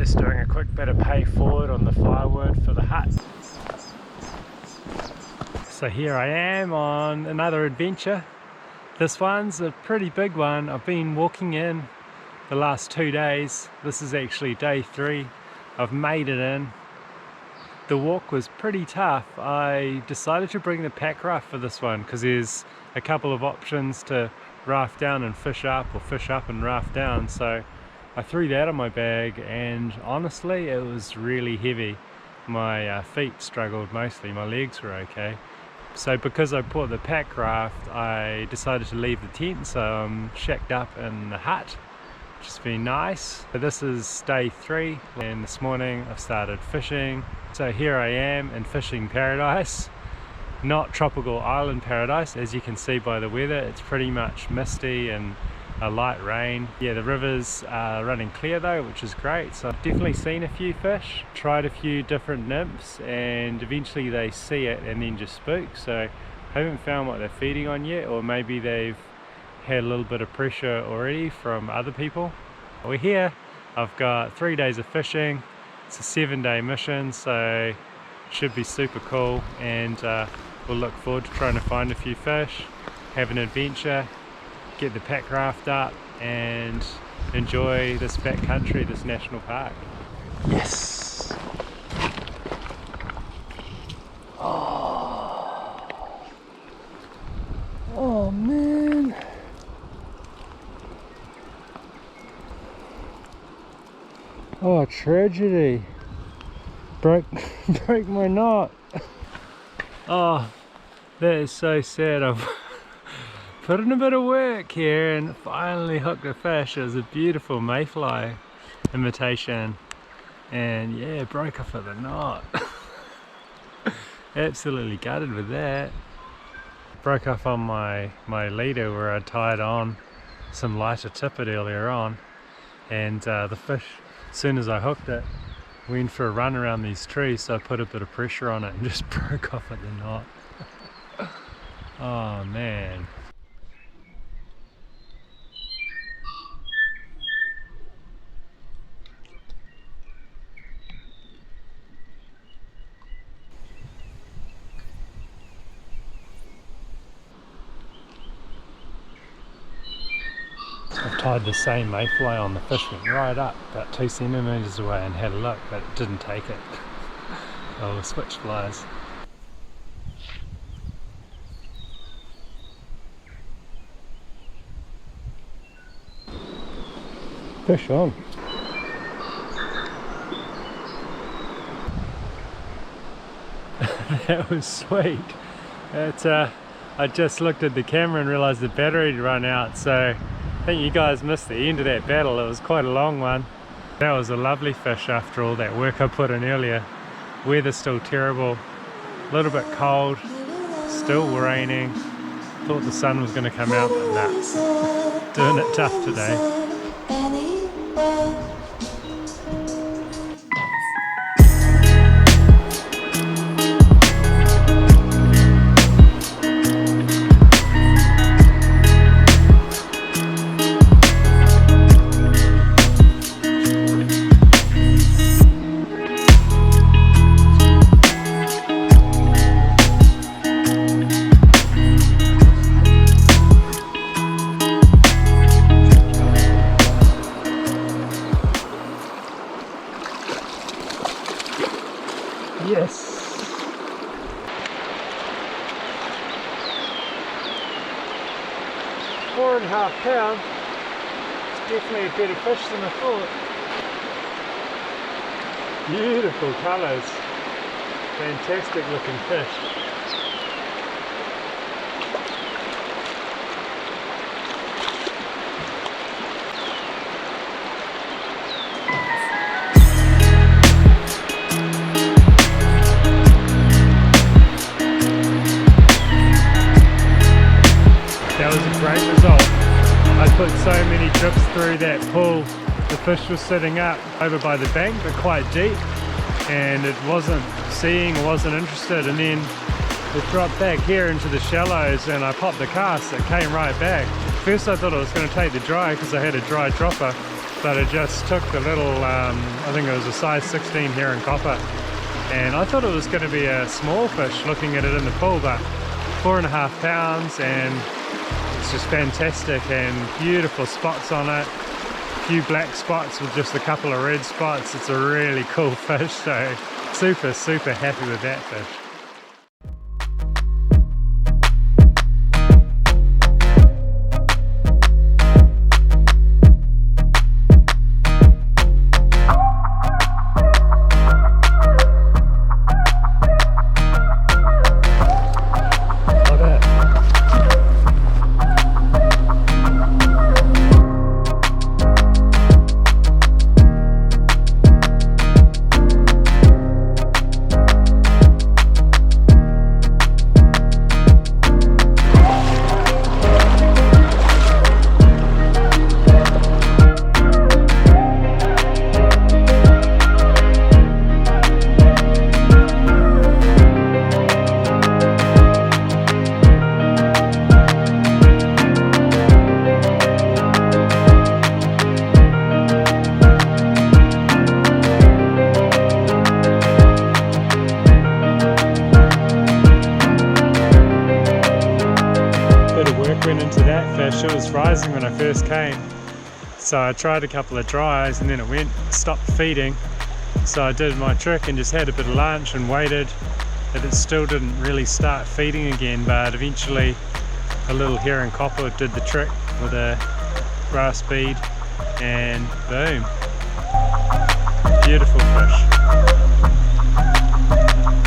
Just doing a quick bit of pay forward on the firewood for the hut. So here I am on another adventure. This one's a pretty big one. I've been walking in the last 2 days. This is actually day 3. I've made it in. The walk was pretty tough. I decided to bring the packraft for this one because there's a couple of options to raft down and fish up, or fish up and raft down. So I threw that on my bag, and honestly it was really heavy. My feet struggled mostly, my legs were okay. So because I bought the packraft, I decided to leave the tent, so I'm shacked up in the hut, which has been nice. So this is day 3, and this morning I've started fishing. So here I am in fishing paradise, not tropical island paradise. As you can see by the weather, it's pretty much misty and a light rain. Yeah, the rivers are running clear though, which is great. So I've definitely seen a few fish, tried a few different nymphs, and eventually they see it and then just spook. So I haven't found what they're feeding on yet, or maybe they've had a little bit of pressure already from other people. We're here. I've got 3 days of fishing. It's a 7-day mission, so it should be super cool, and we'll look forward to trying to find a few fish, have an adventure, get the packraft up and enjoy this backcountry, this national park. Yes! Oh man! Oh, tragedy! Broke my knot. Oh, that is so sad. I've put in a bit of work here and finally hooked a fish. It was a beautiful mayfly imitation, and yeah, broke off at the knot. Absolutely gutted with that. Broke off on my leader where I tied on some lighter tippet earlier on, and the fish, as soon as I hooked it, went for a run around these trees, so I put a bit of pressure on it and just broke off at the knot. Oh man. I've tied the same mayfly on. The fish went right up about 2 centimeters away and had a look, but it didn't take it. Oh, switch flies. Fish on. That was sweet. I just looked at the camera and realised the battery had run out, so I think you guys missed the end of that battle. It was quite a long one. That was a lovely fish after all that work I put in earlier. Weather's still terrible, a little bit cold, still raining. Thought the sun was going to come out, but nah, doing it tough today. Yes! 4.5 pounds. Definitely a better fish than I thought. Beautiful colours. Fantastic looking fish. Great result. I put so many drips through that pool. The fish was sitting up over by the bank, but quite deep, and it wasn't seeing, wasn't interested, and then it dropped back here into the shallows, and I popped the cast. It came right back. First I thought I was going to take the dry because I had a dry dropper, but it just took the little, I think it was a size 16 herring copper, and I thought it was going to be a small fish looking at it in the pool, but 4.5 pounds, and it's just fantastic, and beautiful spots on it, a few black spots with just a couple of red spots. It's a really cool fish, so super happy with that fish. It was rising when I first came, so I tried a couple of dries and then it stopped feeding, so I did my trick and just had a bit of lunch and waited, and it still didn't really start feeding again, but eventually a little herring copper did the trick with a grass bead, and boom, beautiful fish,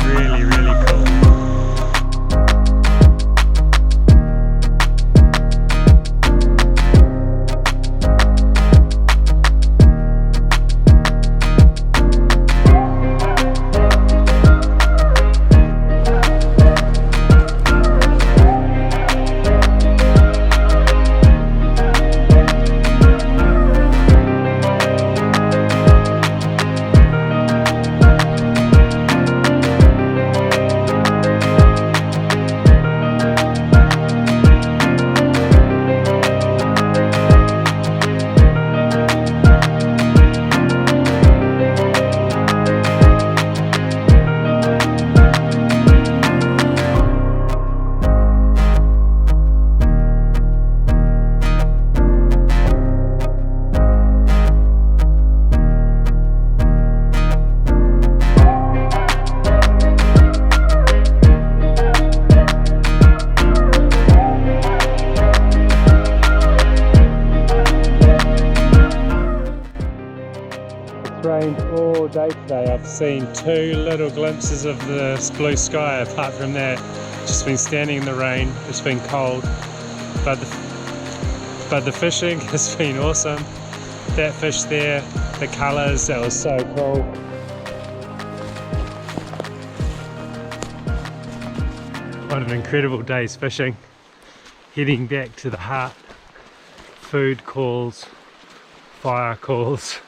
really cool. Rained all day today. I've seen 2 little glimpses of the blue sky. Apart from that, just been standing in the rain. It's been cold, but the fishing has been awesome. That fish there, the colours, that was so cool. What an incredible day's fishing. Heading back to the hut. Food calls, fire calls.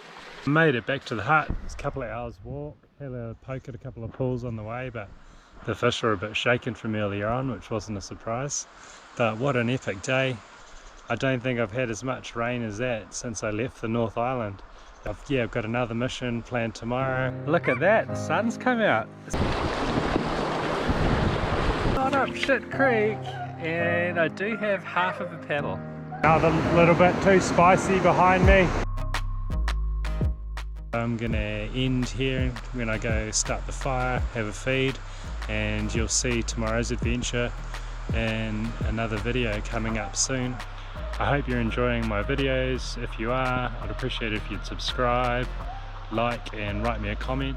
Made it back to the hut. It's a couple of hours walk. Had a poke at a couple of pools on the way, but the fish were a bit shaken from earlier on, which wasn't a surprise. But what an epic day. I don't think I've had as much rain as that since I left the North Island. I've got another mission planned tomorrow. Look at that, the sun's come out. Not up Shit Creek, and I do have half of a paddle. Another little bit too spicy behind me. I'm gonna end here when I go start the fire, have a feed, and you'll see tomorrow's adventure and another video coming up soon. I hope you're enjoying my videos. If you are, I'd appreciate it if you'd subscribe, like, and write me a comment.